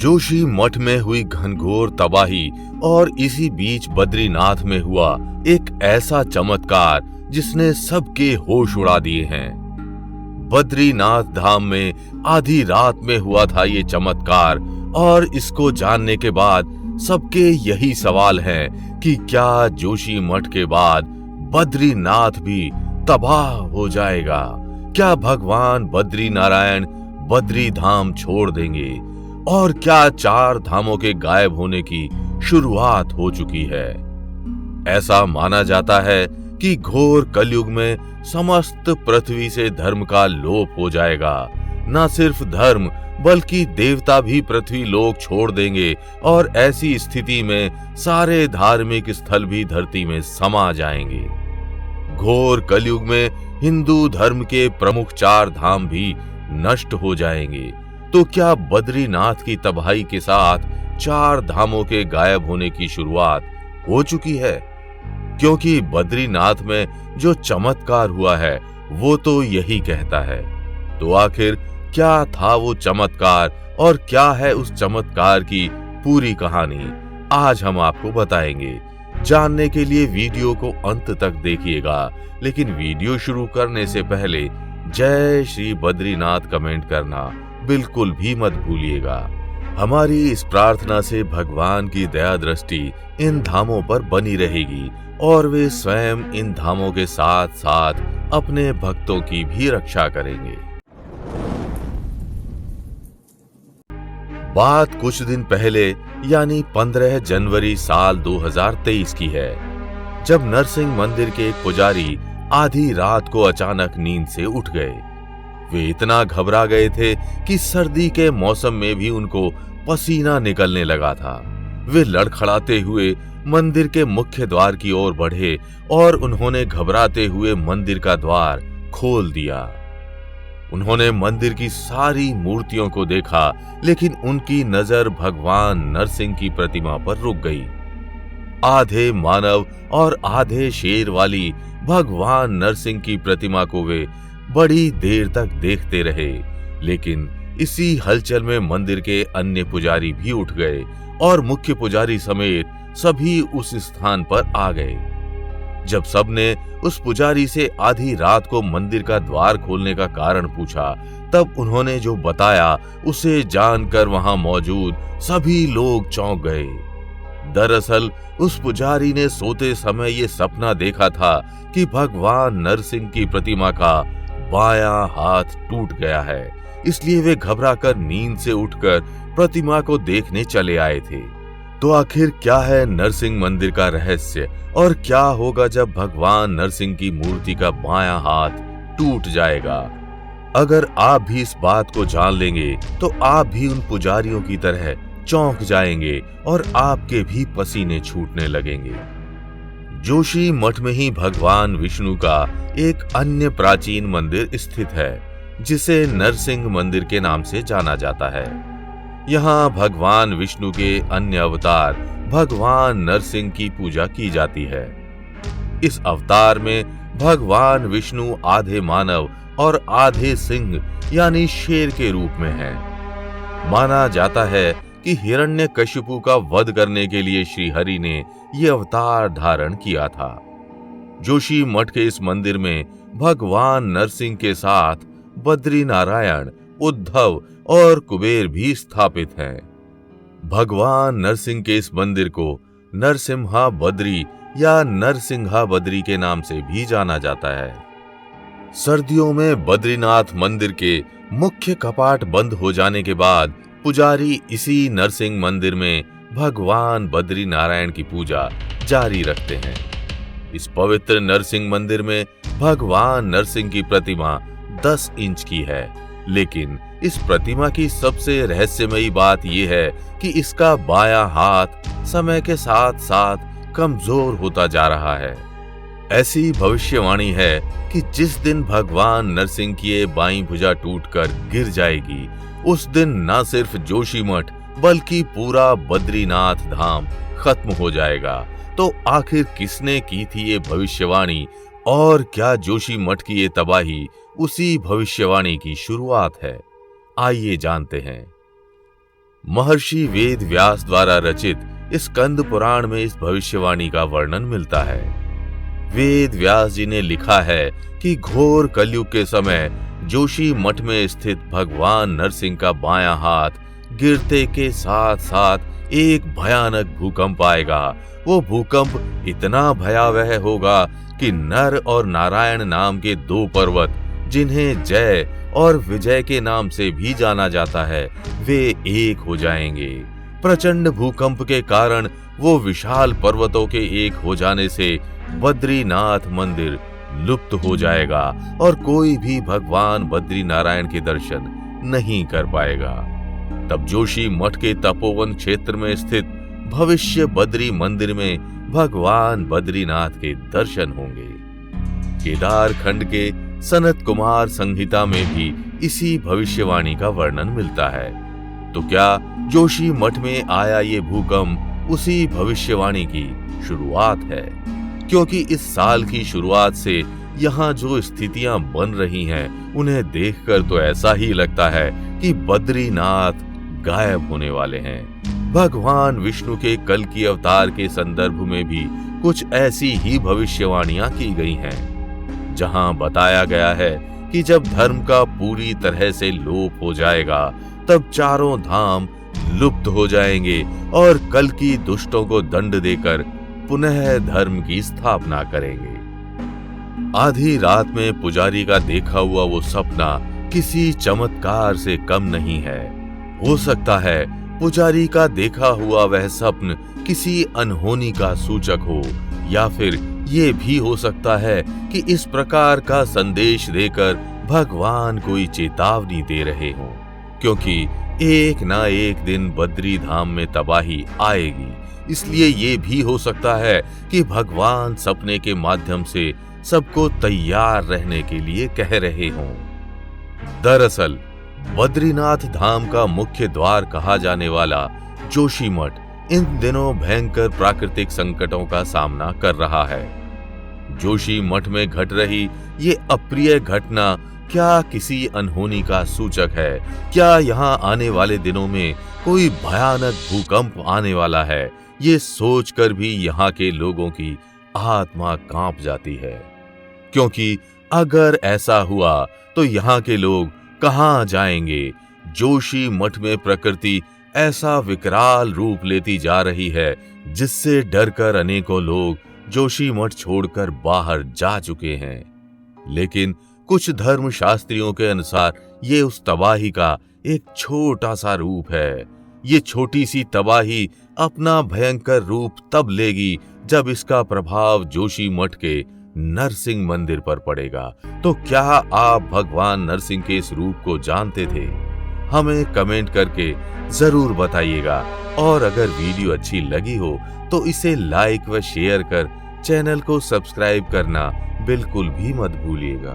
जोशी मठ में हुई घनघोर तबाही और इसी बीच बद्रीनाथ में हुआ एक ऐसा चमत्कार जिसने सबके होश उड़ा दिए हैं। बद्रीनाथ धाम में आधी रात में हुआ था ये चमत्कार और इसको जानने के बाद सबके यही सवाल है कि क्या जोशी मठ के बाद बद्रीनाथ भी तबाह हो जाएगा? क्या भगवान बद्री नारायण बद्री धाम छोड़ देंगे? और क्या 4 धामों के गायब होने की शुरुआत हो चुकी है? ऐसा माना जाता है कि घोर कलयुग में समस्त पृथ्वी से धर्म का लोप हो जाएगा। न सिर्फ धर्म बल्कि देवता भी पृथ्वी लोक छोड़ देंगे और ऐसी स्थिति में सारे धार्मिक स्थल भी धरती में समा जाएंगे। घोर कलयुग में हिंदू धर्म के प्रमुख 4 धाम भी नष्ट हो जाएंगे। तो क्या बद्रीनाथ की तबाही के साथ 4 धामों के गायब होने की शुरुआत हो चुकी है? क्योंकि बद्रीनाथ में जो चमत्कार हुआ है वो तो यही कहता है। तो आखिर क्या था वो चमत्कार और क्या है उस चमत्कार की पूरी कहानी, आज हम आपको बताएंगे। जानने के लिए वीडियो को अंत तक देखिएगा, लेकिन वीडियो शुरू करने से पहले जय श्री बद्रीनाथ कमेंट करना बिल्कुल भी मत भूलिएगा। हमारी इस प्रार्थना से भगवान की दया दृष्टि इन धामों पर बनी रहेगी और वे स्वयं इन धामों के साथ साथ अपने भक्तों की भी रक्षा करेंगे। बात कुछ दिन पहले यानी 15 जनवरी साल 2023 की है, जब नरसिंह मंदिर के एक पुजारी आधी रात को अचानक नींद से उठ गए। वे इतना घबरा गए थे कि सर्दी के मौसम में भी उनको पसीना निकलने लगा था। वे लड़खड़ाते हुए मंदिर के मुख्य द्वार की ओर बढ़े और उन्होंने घबराते हुए मंदिर का द्वार खोल दिया। उन्होंने मंदिर की सारी मूर्तियों को देखा, लेकिन उनकी नजर भगवान नरसिंह की प्रतिमा पर रुक गई। आधे मानव और आधे शेर वाली भगवान नरसिंह की प्रतिमा को वे बड़ी देर तक देखते रहे, लेकिन इसी हलचल में मंदिर के अन्य पुजारी भी उठ गए और मुख्य पुजारी समेत सभी उस स्थान पर आ गए। जब सबने उस पुजारी से आधी रात को मंदिर का द्वार खोलने का कारण पूछा, तब उन्होंने जो बताया उसे जानकर वहां मौजूद सभी लोग चौंक गए। दरअसल उस पुजारी ने सोते समय ये सपना देखा था कि भगवान नरसिंह की प्रतिमा का बायां हाथ टूट गया है, इसलिए वे घबराकर नींद से उठकर प्रतिमा को देखने चले आए थे। तो आखिर क्या है नरसिंह मंदिर का रहस्य और क्या होगा जब भगवान नरसिंह की मूर्ति का बायां हाथ टूट जाएगा? अगर आप भी इस बात को जान लेंगे तो आप भी उन पुजारियों की तरह चौंक जाएंगे और आपके भी पसीने छूटने लगेंगे। जोशी मठ में ही भगवान विष्णु का एक अन्य प्राचीन मंदिर स्थित है, जिसे नरसिंह मंदिर के नाम से जाना जाता है। यहाँ भगवान विष्णु के अन्य अवतार भगवान नरसिंह की पूजा की जाती है। इस अवतार में भगवान विष्णु आधे मानव और आधे सिंह यानी शेर के रूप में हैं। माना जाता है कि हिरण्यकशिपु का वध करने के लिए श्री हरि ने यह अवतार धारण किया था। जोशी मठ के इस मंदिर में भगवान नरसिंह के साथ बद्री नारायण, उद्धव और कुबेर भी स्थापित हैं। भगवान नरसिंह के इस मंदिर को नरसिम्हा बद्री या नरसिंहा बद्री के नाम से भी जाना जाता है। सर्दियों में बद्रीनाथ मंदिर के मुख्य कपाट बंद हो जाने के बाद पुजारी इसी नरसिंह मंदिर में भगवान बद्री नारायण की पूजा जारी रखते हैं। इस पवित्र नरसिंह मंदिर में भगवान नरसिंह की प्रतिमा 10 इंच की है, लेकिन इस प्रतिमा की सबसे रहस्यमयी बात यह है कि इसका बायां हाथ समय के साथ साथ कमजोर होता जा रहा है। ऐसी भविष्यवाणी है कि जिस दिन भगवान नरसिंह की ये बाईं भुजा टूटकर गिर जाएगी, उस दिन न सिर्फ जोशी मठ बल्कि पूरा बद्रीनाथ धाम खत्म हो जाएगा। तो आखिर किसने की थी ये भविष्यवाणी और क्या जोशी मठ की ये तबाही उसी भविष्यवाणी की शुरुआत है? आइए जानते हैं। महर्षि वेद व्यास द्वारा रचित इस स्कंद पुराण में इस भविष्यवाणी का वर्णन मिलता है। वेद व्यास जी ने लिखा है कि घोर कलयुग के समय जोशी मठ में स्थित भगवान नरसिंह का बायां हाथ गिरते के साथ साथ एक भयानक भूकंप आएगा। वो भूकंप इतना भयावह होगा कि नर और नारायण नाम के दो पर्वत, जिन्हें जय और विजय के नाम से भी जाना जाता है, वे एक हो जाएंगे। प्रचंड भूकंप के कारण वो विशाल पर्वतों के एक हो जाने से बद्रीनाथ मंदिर लुप्त हो जाएगा और कोई भी भगवान बद्री नारायण के दर्शन नहीं कर पाएगा। तब जोशी मठ के तपोवन क्षेत्र में स्थित भविष्य बद्री मंदिर में भगवान बद्रीनाथ के दर्शन होंगे। केदार खंड के सनत कुमार संहिता में भी इसी भविष्यवाणी का वर्णन मिलता है। तो क्या जोशी मठ में आया ये भूकंप उसी भविष्यवाणी की शुरुआत है? क्योंकि इस साल की शुरुआत से यहाँ जो स्थितियां बन रही हैं, उन्हें देखकर तो ऐसा ही लगता है कि बद्रीनाथ गायब होने वाले हैं। भगवान विष्णु के कल की अवतार के संदर्भ में भी कुछ ऐसी ही भविष्यवाणियां की गई हैं, जहां बताया गया है कि जब धर्म का पूरी तरह से लोप हो जाएगा, तब चारों धाम लुप्त हो जाएंगे और कल की दुष्टों को दंड देकर पुनः धर्म की स्थापना करेंगे। आधी रात में पुजारी का देखा हुआ वो सपना किसी चमत्कार से कम नहीं है। हो सकता है पुजारी का देखा हुआ वह स्वप्न किसी अनहोनी का सूचक हो, या फिर ये भी हो सकता है कि इस प्रकार का संदेश देकर भगवान कोई चेतावनी दे रहे हों, क्योंकि एक ना एक दिन बद्री धाम में तबाही आएगी। इसलिए ये भी हो सकता है कि भगवान सपने के माध्यम से सबको तैयार रहने के लिए कह रहे हों। दरअसल बद्रीनाथ धाम का मुख्य द्वार कहा जाने वाला जोशी मठ इन दिनों भयंकर प्राकृतिक संकटों का सामना कर रहा है। जोशी मठ में घट रही ये अप्रिय घटना क्या किसी अनहोनी का सूचक है? क्या यहाँ आने वाले दिनों में कोई भयानक भूकंप आने वाला है? ये सोचकर भी यहाँ के लोगों की आत्मा कांप जाती है, क्योंकि अगर ऐसा हुआ तो यहाँ के लोग कहाँ जाएंगे? जोशी मठ में प्रकृति ऐसा विकराल रूप लेती जा रही है, जिससे डरकर अनेकों लोग जोशी मठ छोड़कर बाहर जा चुके हैं। लेकिन कुछ धर्म शास्त्रियों के अनुसार ये उस तबाही का एक छोटा सा रूप है। ये छोटी सी तबाही अपना भयंकर रूप तब लेगी जब इसका प्रभाव जोशी मठ के नरसिंह मंदिर पर पड़ेगा। तो क्या आप भगवान नरसिंह के इस रूप को जानते थे? हमें कमेंट करके जरूर बताइएगा, और अगर वीडियो अच्छी लगी हो तो इसे लाइक व शेयर कर चैनल को सब्सक्राइब करना बिल्कुल भी मत भूलिएगा।